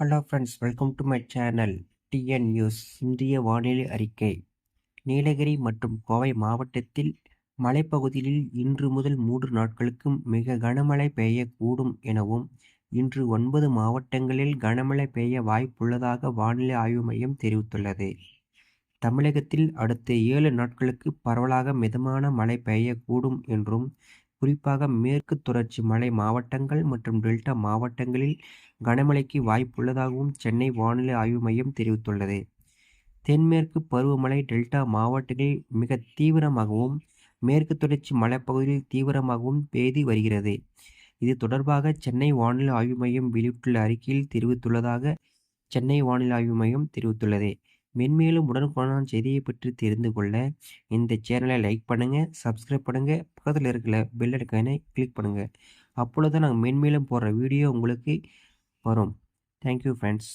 Hello friends, welcome to my channel TN news. இந்திய வானிலை அறிக்கை. நீலகிரி மற்றும் கோவை மாவட்டத்தில் மலைப்பகுதிகளில் இன்று முதல் 3 நாட்களுக்கு மிக கனமழை பெய்யக்கூடும் எனவும், இன்று 9 மாவட்டங்களில் கனமழை பெய்ய வாய்ப்புள்ளதாக வானிலை ஆய்வு மையம் தெரிவித்துள்ளது. தமிழகத்தில் அடுத்த 7 நாட்களுக்கு பரவலாக மிதமான மழை பெய்யக்கூடும் என்றும், குறிப்பாக மேற்கு தொடர்ச்சி மலை மாவட்டங்கள் மற்றும் டெல்டா மாவட்டங்களில் கனமழைக்கு வாய்ப்புள்ளதாகவும் சென்னை வானிலை ஆய்வு மையம் தெரிவித்துள்ளது. தென்மேற்கு பருவமழை டெல்டா மாவட்டங்களில் மிக தீவிரமாகவும், மேற்கு தொடர்ச்சி மலைப்பகுதியில் தீவிரமாகவும் பெய்து வருகிறது. இது தொடர்பாக சென்னை வானிலை ஆய்வு மையம் வெளியிட்டுள்ள அறிக்கையில் தெரிவித்துள்ளதாக சென்னை வானிலை ஆய்வு மையம் தெரிவித்துள்ளது. மென்மேலும் உடனுக்குடனான செய்தியை பற்றி தெரிந்து கொள்ள இந்த சேனலை லைக் பண்ணுங்க, சப்ஸ்கிரைப் பண்ணுங்க, பக்கத்தில் இருக்கிற பெல் ஐகானை கிளிக் பண்ணுங்க. அப்பொழுது நாங்கள் மென்மேலும் போடுற வீடியோ உங்களுக்கு வரும். Thank you friends.